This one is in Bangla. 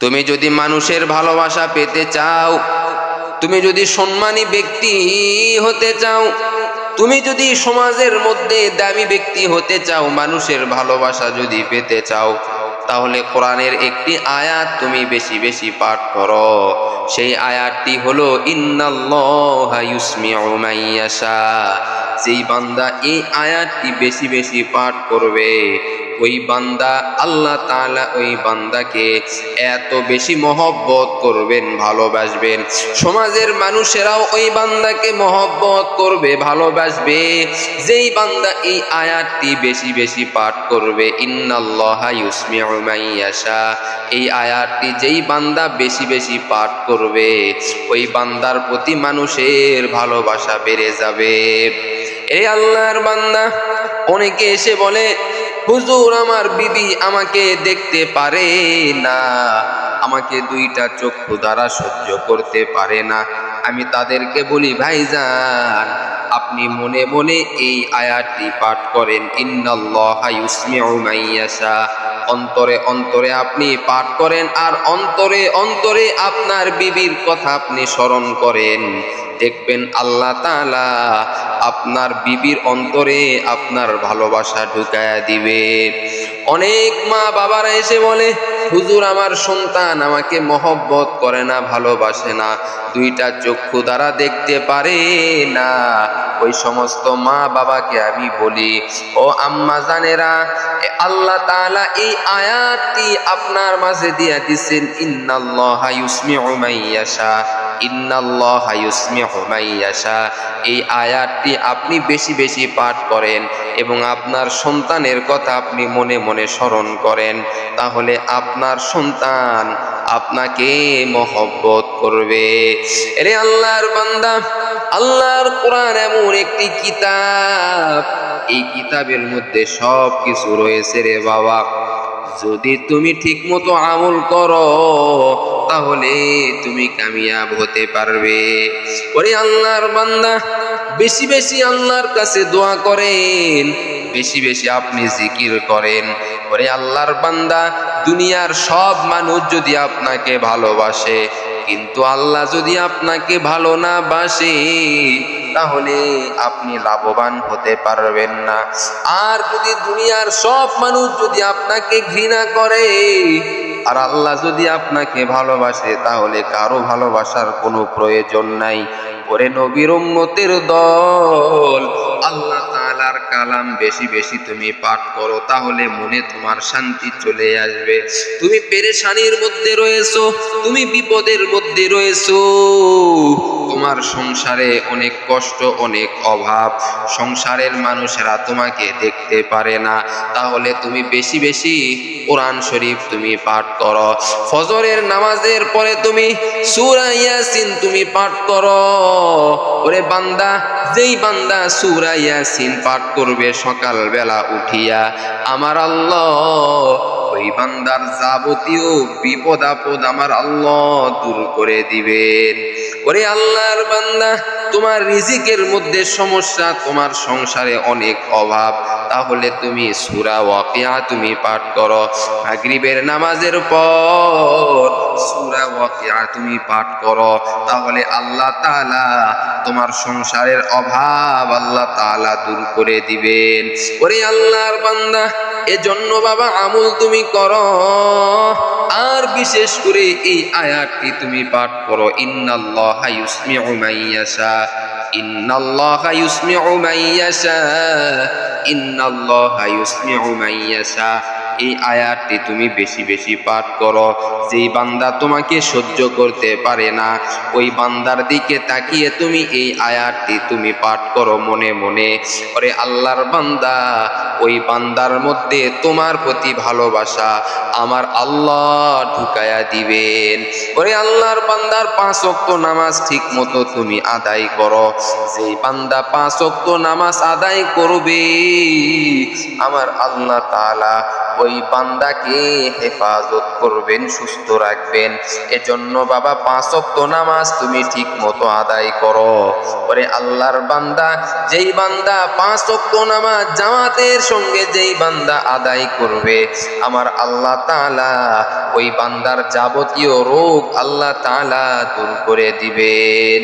তুমি যদি মানুষের ভালোবাসা পেতে চাও, তুমি যদি সম্মানী ব্যক্তি হতে চাও, তুমি যদি সমাজের মধ্যে দামি ব্যক্তি হতে চাও, মানুষের ভালোবাসা যদি পেতে চাও, তাহলে কোরআনের একটি আয়াত তুমি বেশি বেশি পাঠ করো। সেই আয়াতটি হলো ইন্নাল্লাহা ইউসমিউ মান ইয়াশা। যেই বান্দা এই আয়াতটি বেশি বেশি পাঠ করবে, ওই বান্দা আল্লাহ তাআলা ওই বান্দাকে এত বেশি মহব্বত করবেন, ভালোবাসবেন। সমাজের মানুষেরাও ওই বান্দাকে মহব্বত করবে, ভালোবাসবে। যেই বান্দা এই আয়াতটি বেশি বেশি পাঠ করবে, ইন্নাল্লাহা ইউসমিউ মান ইয়াশা, এই আয়াতটি যেই বান্দা বেশি বেশি পাঠ করবে, ওই বান্দার প্রতি মানুষের ভালোবাসা বেড়ে যাবে। এই আল্লাহর বান্দা, অনেকে এসে বলে, হুজুর আমার বিবি আমাকে দেখতে পারে না, আমাকে দুইটা চক্ষু দ্বারা সহ্য করতে পারে না। আমি তাদেরকে বলি, ভাইজান আপনি মনে মনে এই আয়াতটি পাঠ করেন, ইন্নাল্লাহা ইউসমিউ মান ইয়াশা। অন্তরে অন্তরে আপনি পাঠ করেন, আর অন্তরে অন্তরে আপনার বিবির কথা আপনি স্মরণ করেন। দেখবেন আল্লাহ তাআলা আপনার বিবির অন্তরে আপনার ভালোবাসা ঢুকায়া দিবে। অনেক মা বাবারা এসে বলে, হুজুর আমার সন্তান আমাকে মহব্বত করে না, ভালোবাসে না, দুইটা চক্ষু দ্বারা দেখতে পারে না। ওই সমস্ত মা বাবাকে আমি বলি, ও আম্মা জানেরা, আল্লাহ তাআলা এই আয়াতটি আপনার মাঝে দিয়া দিছেন, ইন্নাল্লাহা ইউসমিউ মান ইয়াশা, ইন্নাল্লাহা ইউসমিউ মান ইয়াশা। এই আয়াতটি আপনি বেশি বেশি পাঠ করেন এবং আপনার সন্তানের কথা আপনি মনে মনে স্মরণ করেন, তাহলে আপনার সন্তান আপনাকে মহব্বত করবে। আরে আল্লাহর বান্দা, আল্লাহর কোরআন এমন একটি কিতাব, এই কিতাবের মধ্যে সব কিছু রয়েছে রে বাবা। যদি তুমি ঠিক মতো আমল করো, তাহলে তুমি কামিয়াব হতে পারবে। ওরে আল্লাহর বান্দা, বেশি বেশি আল্লাহর কাছে দোয়া করেন, বেশি বেশি আপনি জিকির করেন। ওরে আল্লাহর বান্দা, দুনিয়ার সব মানুষ যদি আপনাকে ভালোবাসে, কিন্তু আল্লাহ যদি আপনাকে ভালো না বাসে, তাহলে আপনি লাভবান হতে পারবেন না। আর যদি দুনিয়ার সব মানুষ যদি আপনাকে ঘৃণা করে, আর আল্লাহ যদি আপনাকে ভালোবাসে, তাহলে কারো ভালোবাসার কোনো প্রয়োজন নাই। ওরে নবীর উম্মতের দল, আল্লাহ তাআলার কালাম বেশি বেশি তুমি পাঠ করো, তাহলে মনে তোমার শান্তি চলে আসবে। তুমি পেরেশানির মধ্যে রয়েছো, তুমি বিপদের মধ্যে রয়েছো, তোমার সংসারে অনেক কষ্ট, অনেক অভাব, সংসারের মানুষেরা তোমাকে দেখতে পারে না, তাহলে তুমি বেশি বেশি কোরআন শরীফ তুমি পাঠ করো। ফজরের নামাজের পরে তুমি সূরা ইয়াসিন তুমি পাঠ করো। ওরে বান্দা, যেই বান্দা সূরা ইয়াসিন পাঠ করবে সকাল বেলা উঠিয়া, আমার আল্লাহ ওই বান্দার যাবতীয় বিপদ আপদ আমার আল্লাহ দূর করে দিবেন। ওরে আল্লাহর বান্দা, তোমার রিজিকের মধ্যে সমস্যা, তোমার সংসারে অনেক অভাব, তাহলে তুমি সূরা ওয়াকিয়া তুমি পাঠ করো। মাগরিবের নামাজের পর সূরা ওয়াকিয়া তুমি পাঠ করো, তাহলে আল্লাহ তাআলা তোমার সংসারের অভাব আল্লাহ তাআলা দূর করে দিবেন। ওরে আল্লাহর বান্দা, এজন্য বাবা আমল তুমি করো, আর বিশেষ করে এই আয়াতটি তুমি পাঠ করো, ইন্নাল্লাহা ইউসমিউ মান ইয়াশা, ইন্নাল্লাহা ইউসমিউ মান ইয়াশা, ইন্নাল্লাহা ইউসমিউ মান ইয়াশা। এই আয়াতটি তুমি বেশি বেশি পাঠ করো। যেই বান্দা তোমাকে সহ্য করতে পারে না, ওই বান্দার দিকে তাকিয়ে তুমি এই আয়াতটি তুমি পাঠ করো মনে মনে। ওরে আল্লাহর বান্দা, ওই বান্দার মধ্যে তোমার প্রতি ভালোবাসা আমার আল্লাহ ঢুকায়া দিবেন। ওরে আল্লাহর বান্দার 5 ওয়াক্ত নামাজ ঠিক মতো তুমি আদায় করো। যেই বান্দা 5 ওয়াক্ত নামাজ আদায় করবে, আমার আল্লাহ তাআলা ওই বান্দাকে হেফাজত করবেন, সুস্থ রাখবেন। এজন্য বাবা 5 ওয়াক্ত নামাজ তুমি ঠিক মতো আদায় করো। ওরে আল্লাহর বান্দা, যেই বান্দা 5 ওয়াক্ত নামাজ জামাতের সঙ্গে যেই বান্দা আদায় করবে, আমার আল্লাহ তাআলা ওই বান্দার যাবতীয় রোগ আল্লাহ তাআলা দূর করে দিবেন।